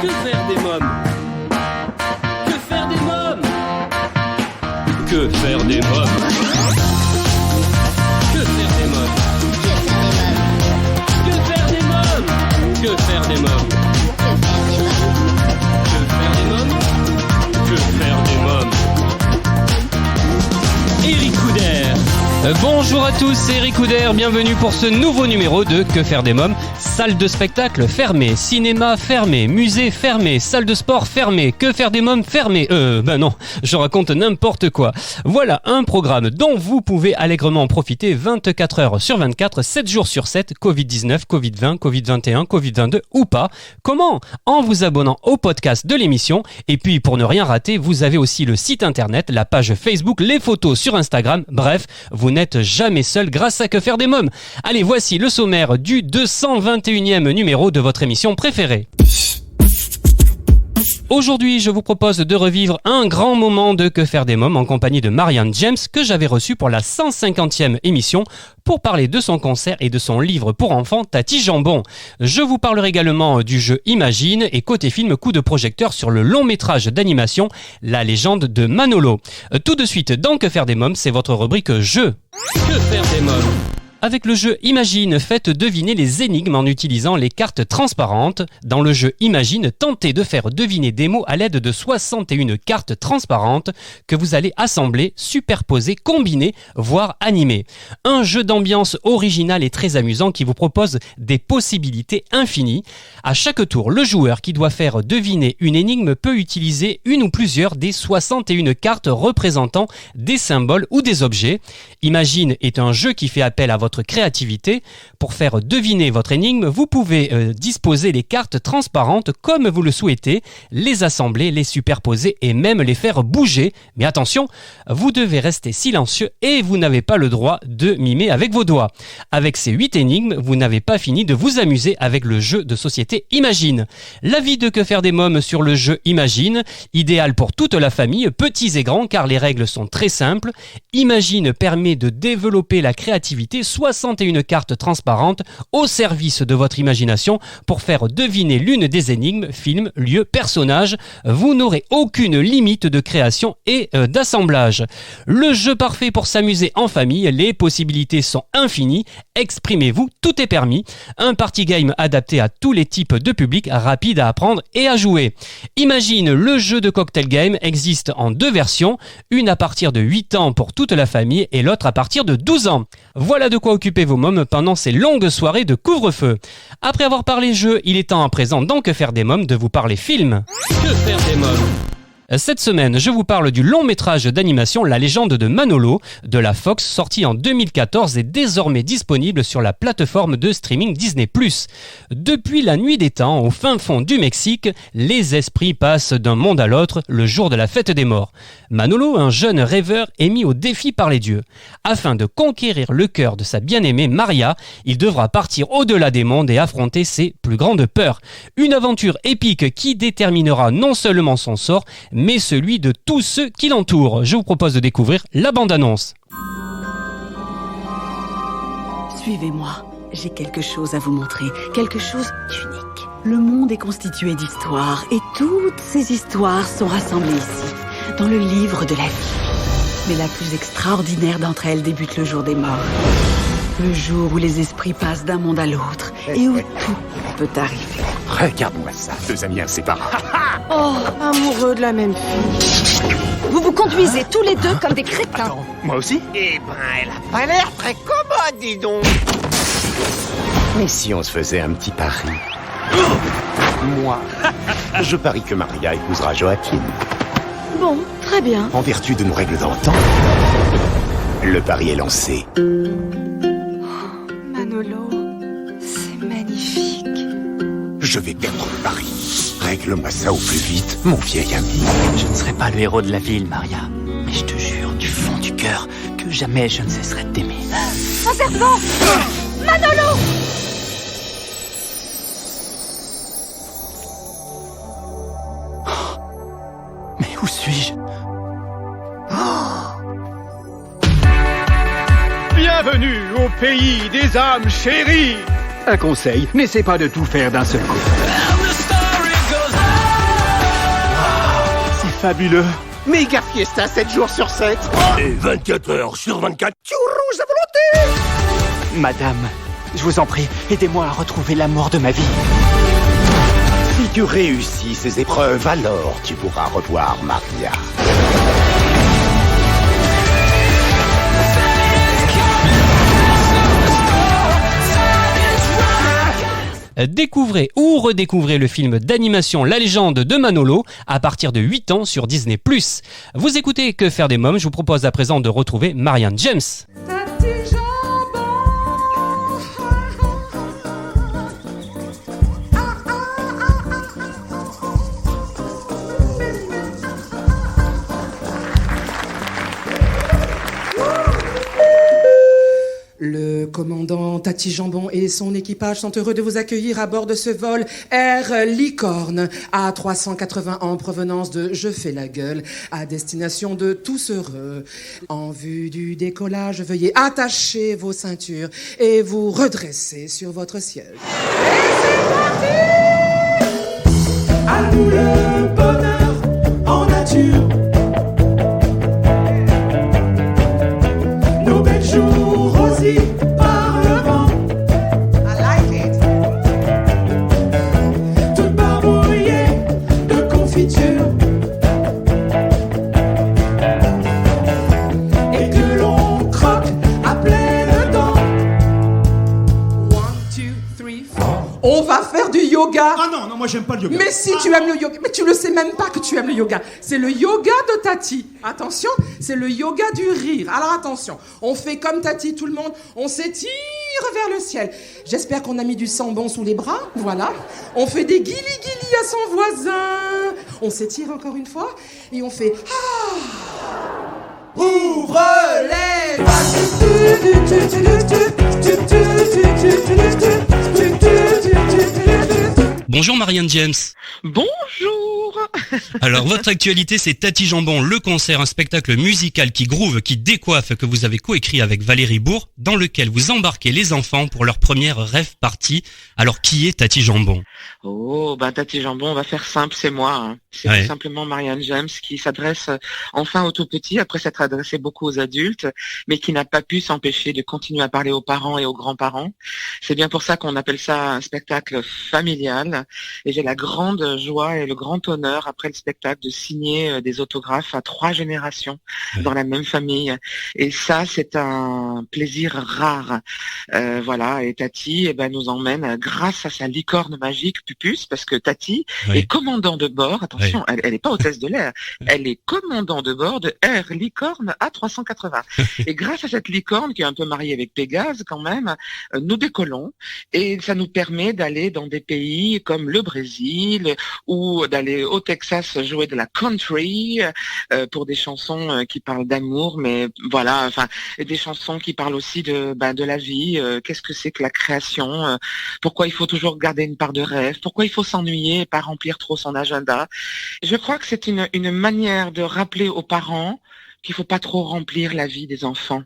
Que faire des mômes? Que faire des mômes? Que faire des mômes? Que faire des mômes? Que faire des mômes? Que faire des mômes? Que faire des mômes? Que faire des mômes? Eric Couder. Bonjour à tous, c'est Eric Couder, bienvenue pour ce nouveau numéro de Que faire des mômes. Salle de spectacle fermée, cinéma fermé, musée fermé, salle de sport fermée, que faire des mômes fermé. Non, je raconte n'importe quoi. Voilà un programme dont vous pouvez allègrement profiter 24 heures sur 24, 7 jours sur 7, Covid-19, Covid-20, Covid-21, Covid-22 ou pas. Comment? En vous abonnant au podcast de l'émission. Et puis pour ne rien rater, vous avez aussi le site internet, la page Facebook, les photos sur Instagram. Bref, vous n'êtes jamais seul grâce à Que faire des mômes. Allez, voici le sommaire du 221e numéro de votre émission préférée. Aujourd'hui, je vous propose de revivre un grand moment de Que faire des mômes en compagnie de Marianne James que j'avais reçue pour la 150e émission pour parler de son concert et de son livre pour enfants Tati Jambon. Je vous parlerai également du jeu Imagine et côté film, coup de projecteur sur le long métrage d'animation La légende de Manolo. Tout de suite dans Que faire des mômes, c'est votre rubrique jeu. Que faire des mômes? Avec le jeu Imagine, faites deviner les énigmes en utilisant les cartes transparentes. Dans le jeu Imagine, tentez de faire deviner des mots à l'aide de 61 cartes transparentes que vous allez assembler, superposer, combiner, voire animer. Un jeu d'ambiance original et très amusant qui vous propose des possibilités infinies. À chaque tour, le joueur qui doit faire deviner une énigme peut utiliser une ou plusieurs des 61 cartes représentant des symboles ou des objets. Imagine est un jeu qui fait appel à votre créativité. Pour faire deviner votre énigme, vous pouvez disposer les cartes transparentes comme vous le souhaitez, les assembler, les superposer et même les faire bouger. Mais attention, vous devez rester silencieux et vous n'avez pas le droit de mimer avec vos doigts. Avec ces 8 énigmes, vous n'avez pas fini de vous amuser avec le jeu de société Imagine. L'avis de Que faire des mômes sur le jeu Imagine, idéal pour toute la famille, petits et grands, car les règles sont très simples. Imagine permet de développer la créativité, 61 cartes transparentes au service de votre imagination pour faire deviner l'une des énigmes, film, lieu, personnage. Vous n'aurez aucune limite de création et d'assemblage. Le jeu parfait pour s'amuser en famille, les possibilités sont infinies. Exprimez-vous, tout est permis. Un party game adapté à tous les types de public, rapide à apprendre et à jouer. Imagine, le jeu de cocktail game existe en 2 versions, une à partir de 8 ans pour toute la famille et l'autre à partir de 12 ans. Voilà de quoi occuper vos mômes pendant ces longues soirées de couvre-feu. Après avoir parlé jeu, il est temps à présent dans Que faire des mômes de vous parler film. Que faire des mômes? Cette semaine, je vous parle du long métrage d'animation La légende de Manolo de la Fox, sorti en 2014 et désormais disponible sur la plateforme de streaming Disney+. Depuis la nuit des temps, au fin fond du Mexique, les esprits passent d'un monde à l'autre le jour de la fête des morts. Manolo, un jeune rêveur, est mis au défi par les dieux. Afin de conquérir le cœur de sa bien-aimée Maria, il devra partir au-delà des mondes et affronter ses plus grandes peurs. Une aventure épique qui déterminera non seulement son sort, mais celui de tous ceux qui l'entourent. Je vous propose de découvrir la bande-annonce. Suivez-moi, j'ai quelque chose à vous montrer, quelque chose d'unique. Le monde est constitué d'histoires, et toutes ces histoires sont rassemblées ici, dans le livre de la vie. Mais la plus extraordinaire d'entre elles débute le jour des morts. Le jour où les esprits passent d'un monde à l'autre, et où tout peut arriver. Regarde-moi ça, 2 amis inséparables. Oh, amoureux de la même fille. Vous vous conduisez tous les 2 comme des crétins. Attends, moi aussi? Eh ben, elle a pas l'air très commode, dis donc. Mais si on se faisait un petit pari? Moi, je parie que Maria épousera Joaquin. Bon, très bien. En vertu de nos règles d'antan, le pari est lancé. Manolo, c'est magnifique. Je vais perdre le pari. Règle-moi ça au plus vite, mon vieil ami. Je ne serai pas le héros de la ville, Maria. Mais je te jure, du fond du cœur, que jamais je ne cesserai de t'aimer. Un serpent! Manolo! Mais où suis-je? Bienvenue au pays des âmes chéries. Un conseil, n'essaie pas de tout faire d'un seul coup. And the story goes on. fabuleux. Méga fiesta 7 jours sur 7. Et 24 heures sur 24. Rouge à volonté. Madame, je vous en prie, aidez-moi à retrouver l'amour de ma vie. Si tu réussis ces épreuves, alors tu pourras revoir Maria. Découvrez ou redécouvrez le film d'animation La Légende de Manolo à partir de 8 ans sur Disney+. Vous écoutez Que faire des mômes, je vous propose à présent de retrouver Marianne James. Le commandant Tati Jambon et son équipage sont heureux de vous accueillir à bord de ce vol Air Licorne A380 en provenance de Je fais la gueule à destination de Tous Heureux. En vue du décollage, veuillez attacher vos ceintures et vous redresser sur votre siège. Et c'est parti! À nous le bonheur en nature. Nos belles jours rosés par le vent. I like it. Tout barbouillé de confiture. Et que l'on croque à pleines dents. 1, 2, 3, 4. On va faire du yoga. Ah non, moi j'aime pas le yoga. Mais si tu aimes le yoga, mais tu le sais même pas que tu aimes le yoga. C'est le yoga de Tati. Attention, c'est le yoga du rire. Alors attention, on fait comme Tati, tout le monde, on s'étire vers le ciel. J'espère qu'on a mis du sambon sous les bras, voilà. On fait des guili-guili à son voisin. On s'étire encore une fois et on fait Ouvre les Bonjour Marianne James. Bonjour. Alors votre actualité c'est Tati Jambon, le concert, un spectacle musical qui groove, qui décoiffe, que vous avez coécrit avec Valérie Bourg, dans lequel vous embarquez les enfants pour leur première rêve party. Alors qui est Tati Jambon? Oh, Tati Jambon, on va faire simple, c'est moi. Hein. C'est tout simplement Marianne James qui s'adresse enfin aux tout petits, après s'être adressée beaucoup aux adultes, mais qui n'a pas pu s'empêcher de continuer à parler aux parents et aux grands-parents. C'est bien pour ça qu'on appelle ça un spectacle familial. Et j'ai la grande joie et le grand honneur, après le spectacle, de signer des autographes à 3 générations dans la même famille. Et ça, c'est un plaisir rare. Voilà, et Tati nous emmène, grâce à sa licorne magique, Pupus, parce que Tati est commandant de bord, attention, elle n'est pas hôtesse de l'air, elle est commandant de bord de Air Licorne A380. Et grâce à cette licorne, qui est un peu mariée avec Pégase quand même, nous décollons, et ça nous permet d'aller dans des pays comme le Brésil, ou d'aller au Texas jouer de la country, pour des chansons qui parlent d'amour, mais voilà, enfin, des chansons qui parlent aussi de la vie, qu'est-ce que c'est que la création, pourquoi il faut toujours garder une part de rêve, pourquoi il faut s'ennuyer et pas remplir trop son agenda. Je crois que c'est une manière de rappeler aux parents qu'il faut pas trop remplir la vie des enfants.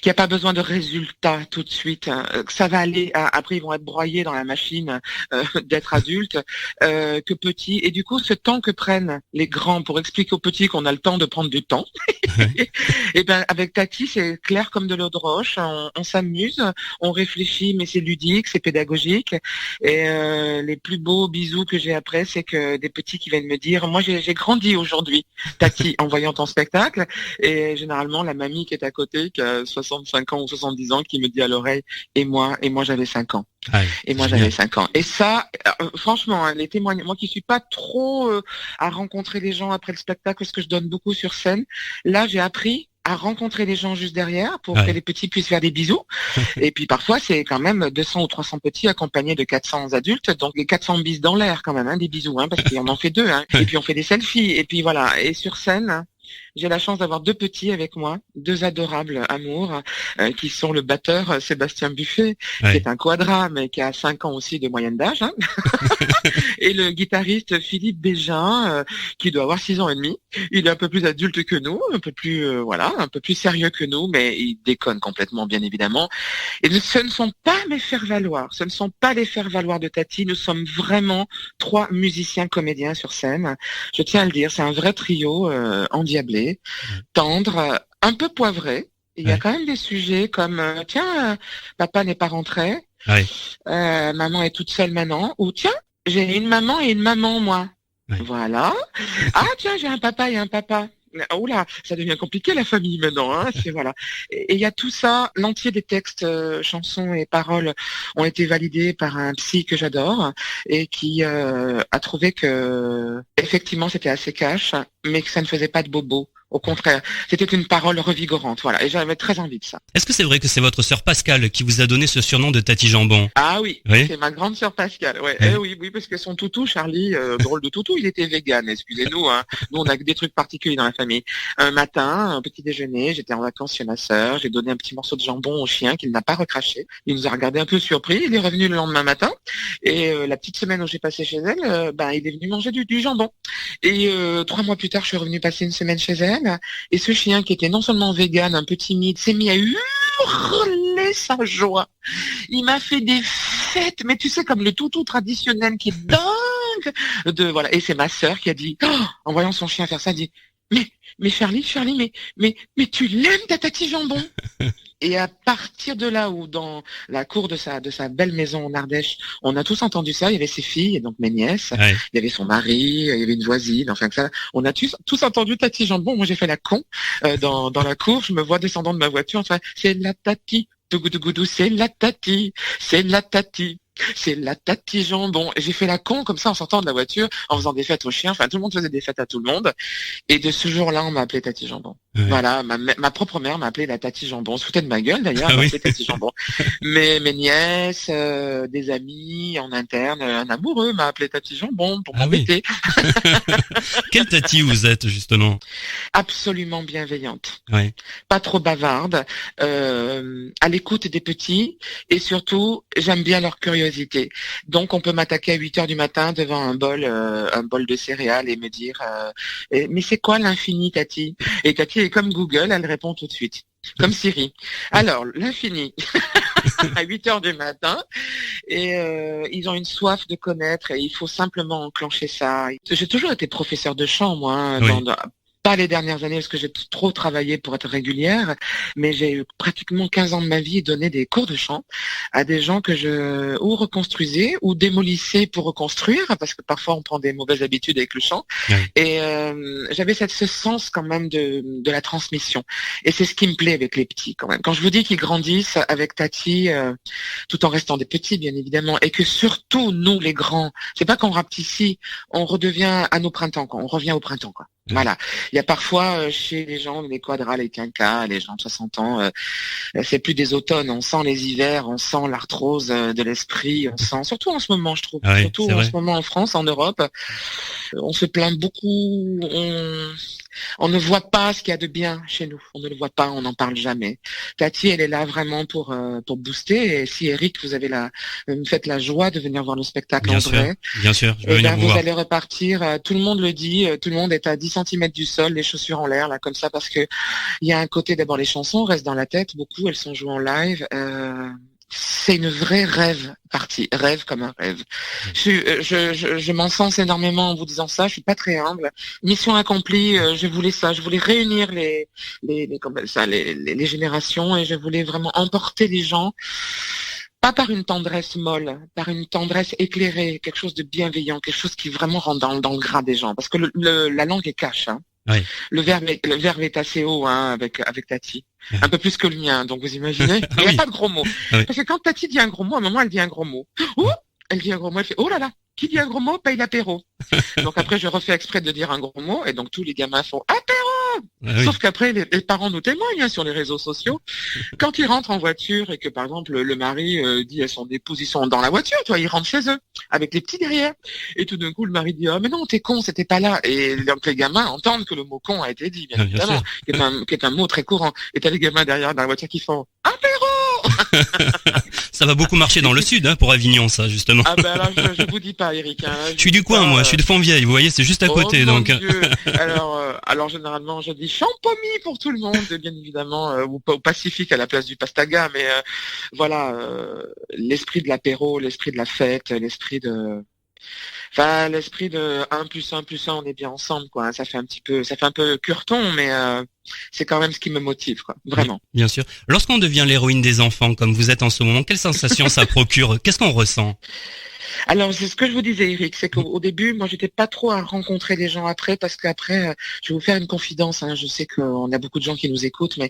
Qu'il n'y a pas besoin de résultats tout de suite, que ça va aller, après ils vont être broyés dans la machine d'être adultes, que petits, et du coup ce temps que prennent les grands pour expliquer aux petits qu'on a le temps de prendre du temps, et avec Tati c'est clair comme de l'eau de roche, on s'amuse, on réfléchit, mais c'est ludique, c'est pédagogique, et les plus beaux bisous que j'ai après, c'est que des petits qui viennent me dire, moi j'ai grandi aujourd'hui, Tati, en voyant ton spectacle, et généralement la mamie qui est à côté, qui a 65 ans ou 70 ans, qui me dit à l'oreille, et moi j'avais 5 ans. Et moi j'avais 5 ans. Et ça, franchement, les témoignages, moi qui suis pas trop à rencontrer les gens après le spectacle, parce que je donne beaucoup sur scène, là j'ai appris à rencontrer les gens juste derrière pour que les petits puissent faire des bisous. Et puis parfois c'est quand même 200 ou 300 petits accompagnés de 400 adultes, donc les 400 bises dans l'air quand même, des bisous, parce qu'on en fait 2, et puis on fait des selfies, et puis voilà. Et sur scène, J'ai la chance d'avoir 2 petits avec moi, 2 adorables amours, qui sont le batteur Sébastien Buffet, qui est un quadra, mais qui a 5 ans aussi de moyenne d'âge, hein. Et le guitariste Philippe Bégin, qui doit avoir 6 ans et demi. Il est un peu plus adulte que nous, un peu plus, un peu plus sérieux que nous, mais il déconne complètement, bien évidemment. Et ce ne sont pas mes faire-valoir, ce ne sont pas les faire-valoir de Tati. Nous sommes vraiment 3 musiciens comédiens sur scène. Je tiens à le dire, c'est un vrai trio endiablé, tendre, un peu poivré. Il y a quand même des sujets comme papa n'est pas rentré, maman est toute seule maintenant, ou tiens, j'ai une maman et une maman moi. Voilà. Ah tiens, j'ai un papa et un papa. Oh là, ça devient compliqué la famille maintenant, hein. C'est voilà. Et il y a tout ça, l'entier des textes, chansons et paroles ont été validés par un psy que j'adore et qui a trouvé que effectivement c'était assez cash, mais que ça ne faisait pas de bobo. Au contraire, c'était une parole revigorante, voilà, et j'avais très envie de ça. Est-ce que c'est vrai que c'est votre sœur Pascale qui vous a donné ce surnom de Tati Jambon? Ah oui, c'est ma grande sœur Pascale, ouais. Oui, parce que son toutou, Charlie, drôle de toutou, il était vegan, excusez-nous, hein. Nous, on a des trucs particuliers dans la famille. Un matin, un petit déjeuner, j'étais en vacances chez ma sœur, j'ai donné un petit morceau de jambon au chien qu'il n'a pas recraché. Il nous a regardé un peu surpris, il est revenu le lendemain matin, et la petite semaine où j'ai passé chez elle, il est venu manger du jambon. Et 3 mois plus tard, je suis revenu passer une semaine chez elle. Et ce chien qui était non seulement vegan, un peu timide, s'est mis à hurler sa joie. Il m'a fait des fêtes, mais tu sais, comme le toutou traditionnel qui est dingue. Voilà. Et c'est ma sœur qui a dit, en voyant son chien faire ça, elle dit, mais Charlie, mais tu l'aimes ta Tati Jambon? Et à partir de là où dans la cour de sa belle maison en Ardèche, on a tous entendu ça, il y avait ses filles et donc mes nièces, il y avait son mari, il y avait une voisine, enfin que ça, on a tous entendu Tati Jambon. Moi j'ai fait la con dans la cour, je me vois descendant de ma voiture, enfin c'est la Tati, Tougoudougoudou, c'est la Tati, c'est la Tati. C'est la Tati Jambon. Et j'ai fait la con comme ça en sortant de la voiture, en faisant des fêtes aux chiens. Enfin, tout le monde faisait des fêtes à tout le monde. Et de ce jour-là, on m'a appelé Tati Jambon. Voilà, ma propre mère m'a appelé la Tati Jambon. On se foutait de ma gueule d'ailleurs, elle m'a appelé Tati Jambon. Mais mes nièces, des amis en interne, un amoureux m'a appelé Tati Jambon pour m'embêter. Quelle Tati vous êtes justement? Absolument bienveillante. Pas trop bavarde, à l'écoute des petits et surtout, j'aime bien leur curiosité. Donc on peut m'attaquer à 8h du matin devant un bol de céréales et me dire mais c'est quoi l'infini, Tati? Et Tati est comme Google, elle répond tout de suite. Comme Siri. Alors, l'infini, à 8h du matin, et ils ont une soif de connaître et il faut simplement enclencher ça. J'ai toujours été professeur de chant, moi, hein, pas les dernières années parce que j'ai trop travaillé pour être régulière, mais j'ai eu pratiquement 15 ans de ma vie donné des cours de chant à des gens que je ou reconstruisais ou démolissais pour reconstruire, parce que parfois on prend des mauvaises habitudes avec le chant. Et j'avais ce sens quand même de la transmission. Et c'est ce qui me plaît avec les petits quand même. Quand je vous dis qu'ils grandissent avec Tati, tout en restant des petits bien évidemment, et que surtout nous les grands, c'est pas qu'on rapetit, on redevient à nos printemps, on revient au printemps quoi. Voilà. Il y a parfois chez les gens, les quadras, les quinquas, les gens de 60 ans, c'est plus des automnes, on sent les hivers, on sent l'arthrose de l'esprit, on sent, surtout en ce moment je trouve, surtout en ce moment en France, en Europe, on se plaint beaucoup, on ne voit pas ce qu'il y a de bien chez nous, on ne le voit pas, on n'en parle jamais. Tati, elle est là vraiment pour booster, et si Eric, vous avez me faites la joie de venir voir le spectacle en vrai. Bien sûr, je vais venir vous voir. Vous allez repartir, tout le monde le dit, tout le monde est à 10 cm du sol, les chaussures en l'air, là, comme ça, parce que il y a un côté, d'abord, les chansons restent dans la tête, beaucoup, elles sont jouées en live, c'est une vraie rêve comme un rêve. Je m'en sens énormément en vous disant ça, je suis pas très humble. Mission accomplie, je voulais réunir les générations et je voulais vraiment emporter les gens. Pas par une tendresse molle, par une tendresse éclairée, quelque chose de bienveillant, quelque chose qui vraiment rentre dans le gras des gens. Parce que la langue est cash, hein. Le verbe est assez haut, hein, avec Tati. Un peu plus que le mien, donc vous imaginez. Il n'y a pas de gros mots. Parce que quand Tati dit un gros mot, à un moment, elle dit un gros mot. Elle dit un gros mot, elle fait, oh là là, qui dit un gros mot paye l'apéro. Donc après, je refais exprès de dire un gros mot, et donc tous les gamins font apéro! oui. Sauf qu'après, les parents nous témoignent sur les réseaux sociaux. Quand ils rentrent en voiture et que, par exemple, le mari dit à son épouse, ils sont dans la voiture, tu vois, ils rentrent chez eux, avec les petits derrière. Et tout d'un coup, le mari dit, mais non, t'es con, c'était pas là. Et donc, les gamins entendent que le mot con a été dit, bien évidemment, qui est un mot très courant. Et t'as les gamins derrière dans la voiture qui font, apéro! Ça va beaucoup marcher dans le sud, hein, pour Avignon, ça, justement. Ah ben là, je vous dis pas, Eric. Hein, je suis du coin, moi, je suis de Fontvieille, vous voyez, c'est juste à côté, mon donc. Dieu. Alors généralement, je dis champomis pour tout le monde, bien évidemment, ou au Pacifique à la place du Pastaga, mais voilà, l'esprit de l'apéro, l'esprit de la fête, l'esprit de 1 + 1 + 1, on est bien ensemble, quoi. Ça fait un peu curton, mais c'est quand même ce qui me motive, quoi. Vraiment. Oui, bien sûr. Lorsqu'on devient l'héroïne des enfants, comme vous êtes en ce moment, quelle sensation ça procure? Qu'est-ce qu'on ressent? Alors, c'est ce que je vous disais, Eric, c'est qu'au début, moi, j'étais pas trop à rencontrer les gens après, parce qu'après, je vais vous faire une confidence, hein, je sais qu'on a beaucoup de gens qui nous écoutent, mais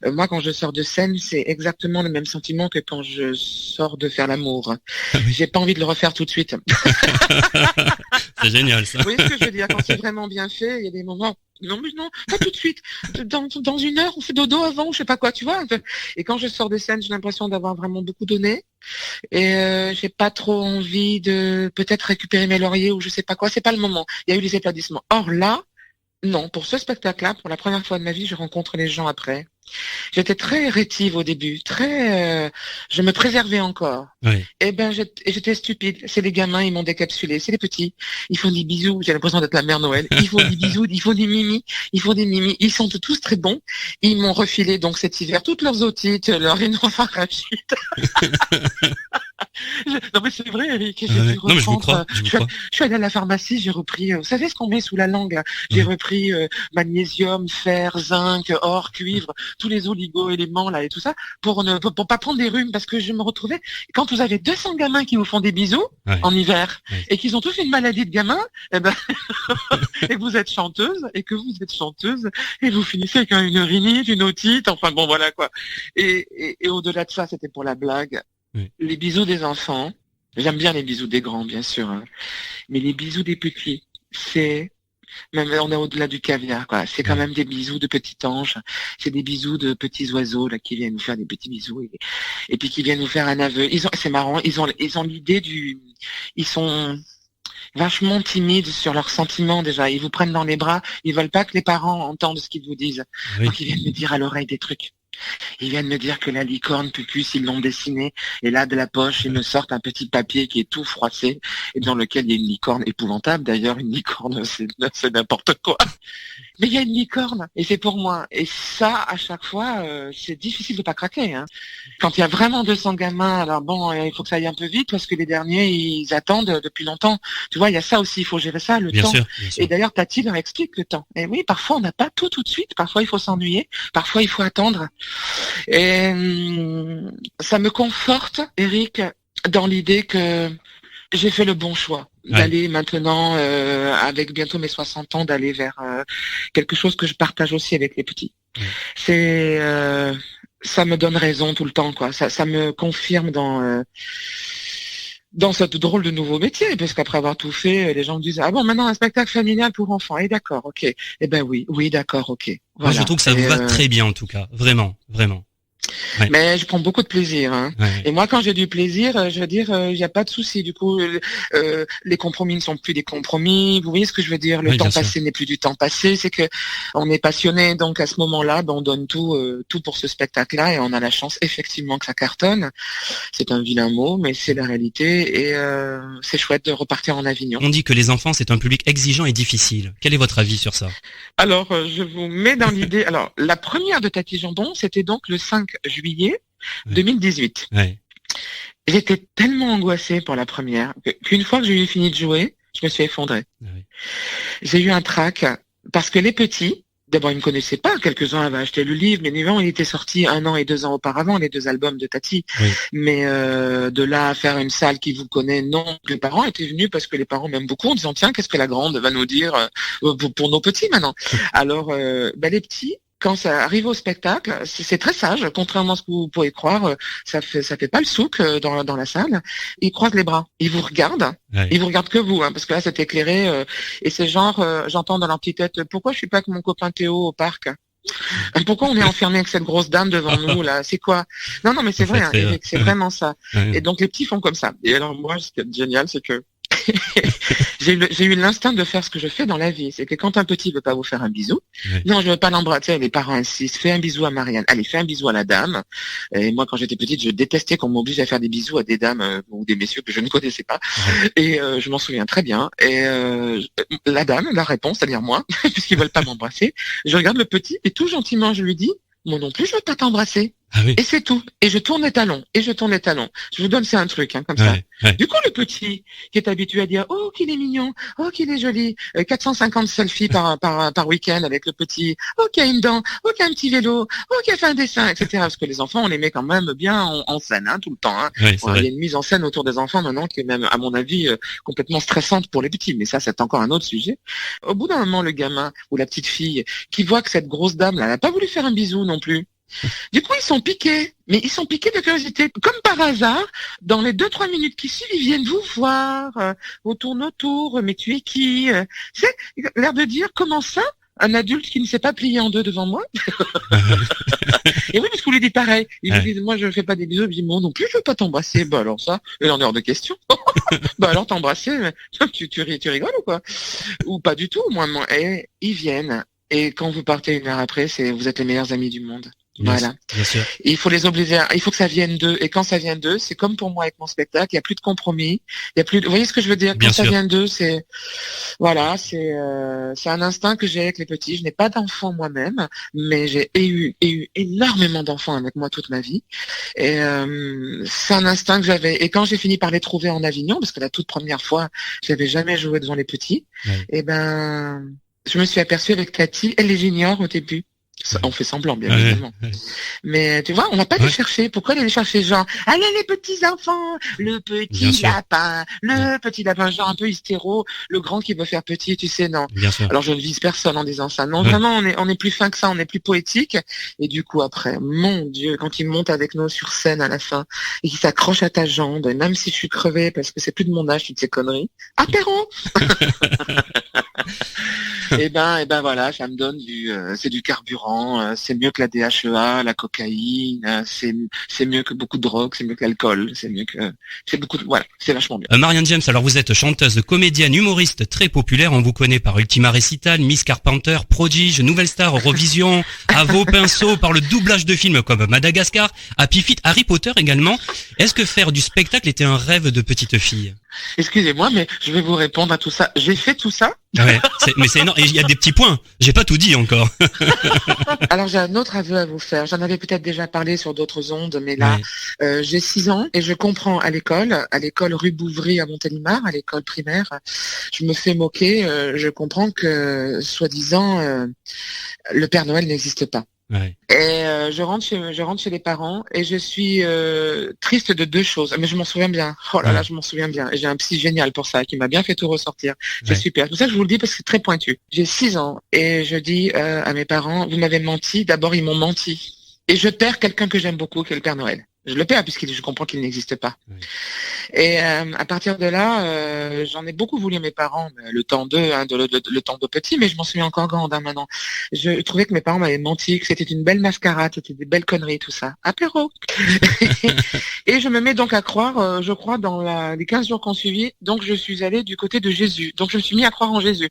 moi, quand je sors de scène, c'est exactement le même sentiment que quand je sors de faire l'amour. J'ai pas envie de le refaire tout de suite. C'est génial, ça. Vous voyez ce que je veux dire? Quand c'est vraiment bien fait, il y a des moments... Non, mais non, pas tout de suite. Dans 1 heure, on fait dodo avant, ou je sais pas quoi, tu vois. Et quand je sors de scène, j'ai l'impression d'avoir vraiment beaucoup donné. Et j'ai pas trop envie de peut-être récupérer mes lauriers ou je sais pas quoi. C'est pas le moment. Il y a eu les applaudissements. Or là, non, pour ce spectacle-là, pour la première fois de ma vie, je rencontre les gens après. J'étais très rétive au début, je me préservais encore. Oui. Et j'étais stupide. C'est les gamins, ils m'ont décapsulé. C'est les petits. Ils font des bisous. J'ai l'impression d'être la mère Noël. Ils font des bisous. Ils font des mimis. Ils sont tous très bons. Ils m'ont refilé donc cet hiver toutes leurs otites, leurs rhinopharyngite. Non mais c'est vrai, Eric. J'ai dû reprendre. Je suis allée à la pharmacie, j'ai repris. Vous savez ce qu'on met sous la langue là? J'ai repris magnésium, fer, zinc, or, cuivre, tous les oligo-éléments là et tout ça pour pas prendre des rhumes, parce que je me retrouvais quand vous avez 200 gamins qui vous font des bisous en hiver et qu'ils ont tous une maladie de gamin, et que vous êtes chanteuse et vous finissez avec une rhinite, une otite, enfin bon voilà quoi. Et au-delà de ça, c'était pour la blague. Les bisous des enfants, j'aime bien les bisous des grands, bien sûr, hein. Mais les bisous des petits, même on est au-delà du caviar, quoi. C'est quand même des bisous de petits anges, c'est des bisous de petits oiseaux là qui viennent nous faire des petits bisous et puis qui viennent nous faire un aveu. C'est marrant, ils ont l'idée ils sont vachement timides sur leurs sentiments déjà. Ils vous prennent dans les bras, ils veulent pas que les parents entendent ce qu'ils vous disent. Oui. Donc ils viennent me dire à l'oreille des trucs. Ils viennent me dire que la licorne Pupus, ils l'ont dessinée, et là de la poche, ils me sortent un petit papier qui est tout froissé, et dans lequel il y a une licorne épouvantable. D'ailleurs, une licorne, c'est n'importe quoi. Mais il y a une licorne, et c'est pour moi. Et ça, à chaque fois, c'est difficile de pas craquer, hein. Quand il y a vraiment 200 gamins, alors bon, il faut que ça aille un peu vite, parce que les derniers, ils attendent depuis longtemps. Tu vois, il y a ça aussi, il faut gérer ça, le temps. Bien sûr. Et d'ailleurs, Tati leur explique le temps. Et oui, parfois, on n'a pas tout de suite. Parfois, il faut s'ennuyer. Parfois, il faut attendre. Et ça me conforte, Eric, dans l'idée que j'ai fait le bon choix d'aller maintenant, avec bientôt mes 60 ans, d'aller vers quelque chose que je partage aussi avec les petits. Ça me donne raison tout le temps, quoi. Ça me confirme dans ce drôle de nouveau métier, parce qu'après avoir tout fait, les gens me disent, ah bon, maintenant un spectacle familial pour enfants. Et d'accord, ok. Eh ben oui, d'accord, ok. Voilà. Moi, je trouve que ça vous va très bien, en tout cas. Vraiment, vraiment. Ouais. Mais je prends beaucoup de plaisir, hein. Et moi, quand j'ai du plaisir, je veux dire, il n'y a pas de souci. Du coup, les compromis ne sont plus des compromis. Vous voyez ce que je veux dire? Le temps passé n'est plus du temps passé. C'est que on est passionné. Donc à ce moment-là, on donne tout pour ce spectacle-là, et on a la chance effectivement que ça cartonne. C'est un vilain mot, mais c'est la réalité. Et c'est chouette de repartir en Avignon. On dit que les enfants, c'est un public exigeant et difficile. Quel est votre avis sur ça? Alors, je vous mets dans l'idée. Alors, la première de Tati Jambon, c'était donc le 5 juillet 2018. Ouais. J'étais tellement angoissée pour la première qu'une fois que j'ai eu fini de jouer, je me suis effondrée. Ouais. J'ai eu un trac parce que les petits, d'abord ils me connaissaient pas, quelques-uns avaient acheté le livre, mais il était sorti 1 an et 2 ans auparavant, les 2 albums de Tati. Oui. Mais de là à faire une salle qui vous connaît, non. Les parents étaient venus parce que les parents m'aiment beaucoup en disant, tiens, qu'est-ce que la grande va nous dire pour nos petits maintenant? Alors, les petits, quand ça arrive au spectacle, c'est très sage, contrairement à ce que vous pourriez croire, ça fait pas le souk dans la salle. Il croise les bras, il vous regarde, il vous regarde que vous, parce que là c'est éclairé, et c'est genre, j'entends dans leur petite tête, pourquoi je suis pas avec mon copain Théo au parc? Pourquoi on est enfermé avec cette grosse dame devant nous là? C'est quoi? Non, mais c'est vrai, Eric, c'est vraiment ça. Et donc les petits font comme ça. Et alors moi, ce qui est génial, c'est que j'ai eu l'instinct de faire ce que je fais dans la vie. C'est que quand un petit veut pas vous faire un bisou, non, je veux pas l'embrasser, les parents insistent, fais un bisou à Marianne. Allez, fais un bisou à la dame. Et moi, quand j'étais petite, je détestais qu'on m'oblige à faire des bisous à des dames ou des messieurs que je ne connaissais pas. Et je m'en souviens très bien. Et la dame, la réponse, c'est-à-dire moi, puisqu'ils veulent pas m'embrasser, je regarde le petit et tout gentiment, je lui dis, moi non plus, je veux pas t'embrasser. Ah oui. Et c'est tout. Et je tourne les talons. Je vous donne, c'est un truc, comme ça. Du coup, le petit, qui est habitué à dire, oh, qu'il est mignon, oh, qu'il est joli, 450 selfies par week-end avec le petit, oh, qui a une dent, oh, qui a un petit vélo, oh, qui a fait un dessin, etc. Parce que les enfants, on les met quand même bien en scène, tout le temps, Oui, il y a une mise en scène autour des enfants maintenant qui est même, à mon avis, complètement stressante pour les petits. Mais ça, c'est encore un autre sujet. Au bout d'un moment, le gamin ou la petite fille qui voit que cette grosse dame, là, n'a pas voulu faire un bisou non plus. Du coup, ils sont piqués. Mais ils sont piqués de curiosité. Comme par hasard, dans les 2-3 minutes qui suivent, ils viennent vous voir, vous tournent autour, mais tu es qui? C'est l'air de dire, comment ça? Un adulte qui ne s'est pas plié en deux devant moi? Et oui, parce que vous lui dites pareil. Ils vous disent, moi, je ne fais pas des bisous. Ils disent, moi non plus, je veux pas t'embrasser. Bah, alors ça, il en est hors de question. Bah, alors t'embrasser, tu rigoles ou quoi? Ou pas du tout, moi. Et ils viennent. Et quand vous partez une heure après, vous êtes les meilleurs amis du monde. Voilà. Bien sûr. Et il faut les obliger, il faut que ça vienne d'eux. Et quand ça vient d'eux, c'est comme pour moi avec mon spectacle, il n'y a plus de compromis. Il y a plus vous voyez ce que je veux dire? Quand ça vient d'eux, c'est un instinct que j'ai avec les petits. Je n'ai pas d'enfants moi-même, mais j'ai eu énormément d'enfants avec moi toute ma vie. Et, c'est un instinct que j'avais. Et quand j'ai fini par les trouver en Avignon, parce que la toute première fois, j'avais jamais joué devant les petits, et je me suis aperçue avec Cathy, elle les ignore au début. On fait semblant, bien évidemment. Mais tu vois, on n'a pas les chercher. Pourquoi aller les chercher, genre, allez les petits enfants, le petit lapin, genre un peu hystéro, le grand qui veut faire petit, tu sais, non. Alors je ne vise personne en disant ça. Non, vraiment, on est plus fin que ça, on est plus poétique. Et du coup, après, mon Dieu, quand il monte avec nous sur scène à la fin, et qu'il s'accroche à ta jambe, et même si je suis crevée parce que c'est plus de mon âge, toutes ces conneries. Apéro! Et ben voilà, ça me donne c'est du carburant, c'est mieux que la DHEA, la cocaïne, c'est mieux que beaucoup de drogue, c'est mieux que l'alcool, voilà, c'est vachement bien. Marianne James, alors vous êtes chanteuse, comédienne, humoriste très populaire, on vous connaît par Ultima Recital, Miss Carpenter, Prodige, Nouvelle Star, Eurovision, à vos pinceaux, par le doublage de films comme Madagascar, Happy Feet, Harry Potter également. Est-ce que faire du spectacle était un rêve de petite fille? Excusez-moi, mais je vais vous répondre à tout ça. J'ai fait tout ça. Ouais, mais c'est énorme. Et il y a des petits points. J'ai pas tout dit encore. Alors j'ai un autre aveu à vous faire. J'en avais peut-être déjà parlé sur d'autres ondes, mais là, j'ai 6 ans et je comprends à l'école rue Bouvry à Montélimar, à l'école primaire, je me fais moquer. Je comprends que, soi-disant, le Père Noël n'existe pas. Et je rentre chez les parents et je suis triste de 2 choses. Mais je m'en souviens bien. Oh là là, je m'en souviens bien. Et j'ai un psy génial pour ça, qui m'a bien fait tout ressortir. C'est super. C'est pour ça que je vous le dis, parce que c'est très pointu. J'ai 6 ans et je dis à mes parents, vous m'avez menti. D'abord, ils m'ont menti. Et je perds quelqu'un que j'aime beaucoup, qui est le Père Noël. Je le perds puisque je comprends qu'il n'existe pas. Et à partir de là, j'en ai beaucoup voulu à mes parents, le temps le temps de petit, mais je m'en souviens encore grande maintenant. Je trouvais que mes parents m'avaient menti, que c'était une belle mascarade, c'était des belles conneries, tout ça. Apéro. Et je me mets donc à croire, je crois, dans les 15 jours qu'on suivit, donc je suis allée du côté de Jésus. Donc je me suis mis à croire en Jésus.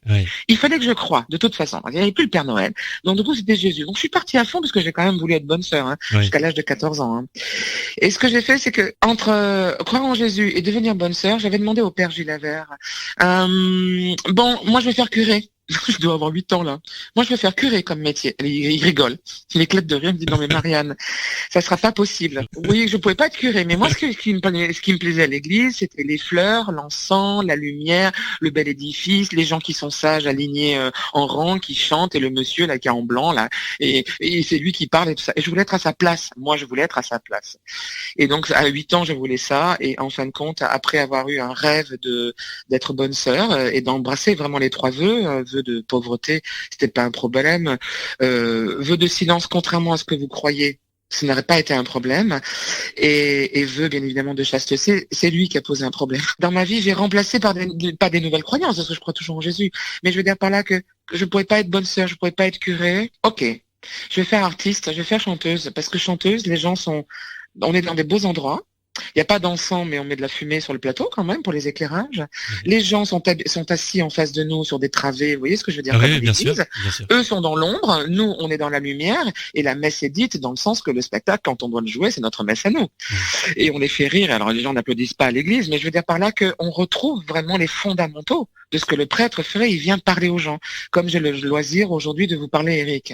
Il fallait que je croie, de toute façon. Il n'y avait plus le Père Noël. Donc du coup, c'était Jésus. Donc je suis partie à fond parce que j'ai quand même voulu être bonne sœur, jusqu'à l'âge de 14 ans. Et ce que j'ai fait, c'est que entre croire en Jésus et devenir bonne sœur, j'avais demandé au père Gilles Lavert, bon, moi je vais faire curé. Je dois avoir 8 ans là. Moi je vais faire curé comme métier. Il rigole. Il éclate de rire, il me dit non mais Marianne, ça sera pas possible. Oui, je pouvais pas être curé, mais moi ce qui me plaisait à l'église, c'était les fleurs, l'encens, la lumière, le bel édifice, les gens qui sont sages alignés en rang, qui chantent, et le monsieur là qui est en blanc là, et c'est lui qui parle et tout ça. Et je voulais être à sa place. Moi je voulais être à sa place. Et donc à 8 ans je voulais ça, et en fin de compte, après avoir eu un rêve d'être bonne sœur et d'embrasser vraiment les 3 vœux vœu de pauvreté, c'était pas un problème. Vœu de silence, contrairement à ce que vous croyez, ce n'aurait pas été un problème. Et vœu, bien évidemment, de chasteté, c'est lui qui a posé un problème. Dans ma vie, j'ai remplacé par pas des nouvelles croyances, parce que je crois toujours en Jésus. Mais je veux dire par là que je pourrais pas être bonne sœur, je pourrais pas être curé. Ok. Je vais faire artiste, je vais faire chanteuse, parce que chanteuse, on est dans des beaux endroits. Il n'y a pas d'encens, mais on met de la fumée sur le plateau quand même pour les éclairages. Les gens sont assis en face de nous sur des travées, vous voyez ce que je veux dire, comme oui, bien sûr. Eux sont dans l'ombre, nous on est dans la lumière, et la messe est dite dans le sens que le spectacle, quand on doit le jouer, c'est notre messe à nous. Et on les fait rire, alors les gens n'applaudissent pas à l'église, mais je veux dire par là qu'on retrouve vraiment les fondamentaux de ce que le prêtre ferait, il vient parler aux gens. Comme j'ai le loisir aujourd'hui de vous parler, Eric.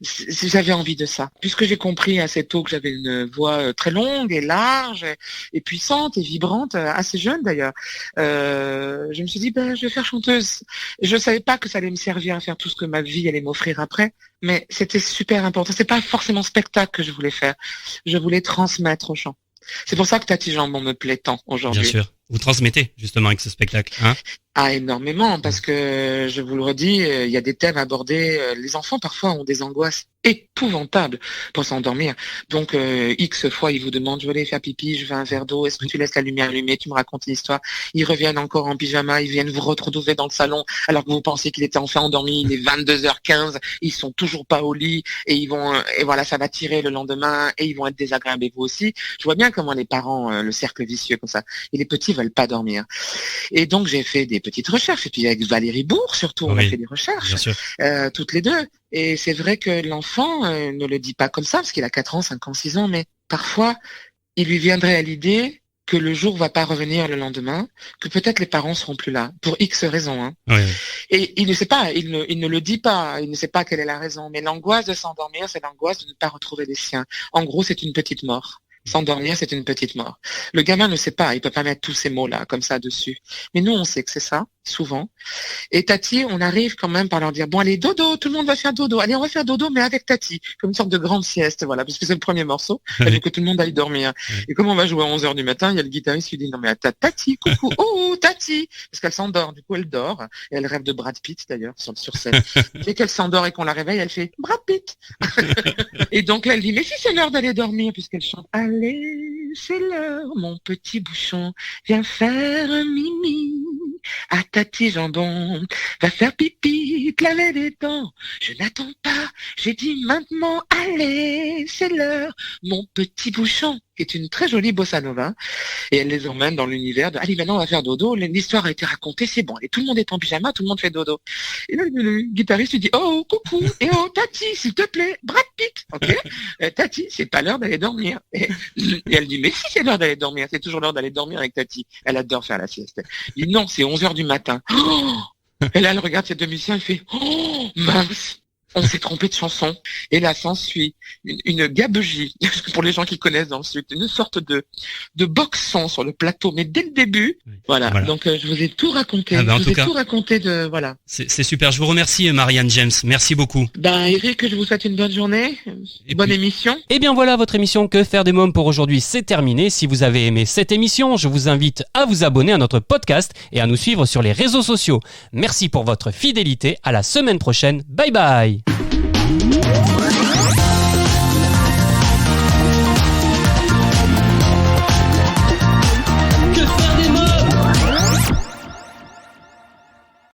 J'avais envie de ça. Puisque j'ai compris assez tôt que j'avais une voix très longue et large et puissante et vibrante, assez jeune d'ailleurs, je me suis dit, je vais faire chanteuse. Je savais pas que ça allait me servir à faire tout ce que ma vie allait m'offrir après, mais c'était super important. C'est pas forcément spectacle que je voulais faire. Je voulais transmettre aux gens. C'est pour ça que Tati Jambon me plaît tant aujourd'hui. Bien sûr. Vous transmettez justement avec ce spectacle, hein ? Ah, énormément, parce que, je vous le redis, il y a des thèmes abordés. Les enfants, parfois, ont des angoisses épouvantables pour s'endormir. Donc, X fois, ils vous demandent, je veux aller faire pipi, je veux un verre d'eau, est-ce que tu laisses la lumière allumée, tu me racontes une histoire. Ils reviennent encore en pyjama, ils viennent vous retrouver dans le salon, alors que vous pensez qu'il était enfin endormi, il est 22h15, ils sont toujours pas au lit, et voilà, ça va tirer le lendemain, et ils vont être désagréables, et vous aussi. Je vois bien comment les parents, le cercle vicieux comme ça, et les petits veulent pas dormir. Et donc, j'ai fait des petites recherches, et puis avec Valérie Bourg, surtout, on a fait des recherches, toutes les deux. Et c'est vrai que l'enfant ne le dit pas comme ça, parce qu'il a 4 ans, 5 ans, 6 ans, mais parfois, il lui viendrait à l'idée que le jour va pas revenir le lendemain, que peut-être les parents seront plus là, pour X raisons. Hein. Oui. Et il ne sait pas, il ne le dit pas, il ne sait pas quelle est la raison, mais l'angoisse de s'endormir, c'est l'angoisse de ne pas retrouver les siens. En gros, c'est une petite mort. S'endormir, c'est une petite mort. Le gamin ne sait pas, il peut pas mettre tous ces mots-là, comme ça, dessus. Mais nous, on sait que c'est ça, souvent. Et Tati, on arrive quand même par leur dire, bon, allez, dodo, tout le monde va faire dodo. Allez, on va faire dodo, mais avec Tati. Comme une sorte de grande sieste, voilà, parce que c'est le premier morceau. Il faut que tout le monde aille dormir. Et comme on va jouer à 11h du matin, il y a le guitariste qui dit, non, mais Tati, coucou, oh, Tati! Parce qu'elle s'endort, du coup, elle dort. Et elle rêve de Brad Pitt, d'ailleurs, sur scène. Dès qu'elle s'endort et qu'on la réveille, elle fait, Brad Pitt! Et donc là, elle dit, mais si c'est l'heure d'aller dormir, puisqu'elle chante, allez, c'est l'heure, mon petit bouchon, viens faire un mimi à Tati Jambon, va faire pipi, te laver les dents, je n'attends pas, j'ai dit maintenant, allez, c'est l'heure, mon petit bouchon, qui est une très jolie bossa nova, et elle les emmène dans l'univers de, allez, maintenant on va faire dodo, l'histoire a été racontée, c'est bon, et tout le monde est en pyjama, tout le monde fait dodo. Et là, le guitariste lui dit, oh, coucou, et oh, Tati, s'il te plaît, Brad Pitt, ok, Tati, c'est pas l'heure d'aller dormir. Et elle dit, mais si c'est l'heure d'aller dormir, c'est toujours l'heure d'aller dormir avec Tati. Elle adore faire la sieste. Il dit, non, c'est 11h du matin. Oh, et là, elle regarde ses deux musiciens, elle fait, oh, mince, on s'est trompé de chanson. Et là, s'ensuit une gabegie, pour les gens qui connaissent dans le sud, une sorte de boxon sur le plateau, mais dès le début, voilà. Donc, je vous ai tout raconté. Tout raconté de, voilà. C'est super. Je vous remercie, Marianne James. Merci beaucoup. Eric, je vous souhaite une bonne journée. Bonne émission. Et bien voilà, votre émission Que faire des mômes pour aujourd'hui, c'est terminé. Si vous avez aimé cette émission, je vous invite à vous abonner à notre podcast et à nous suivre sur les réseaux sociaux. Merci pour votre fidélité. À la semaine prochaine. Bye bye.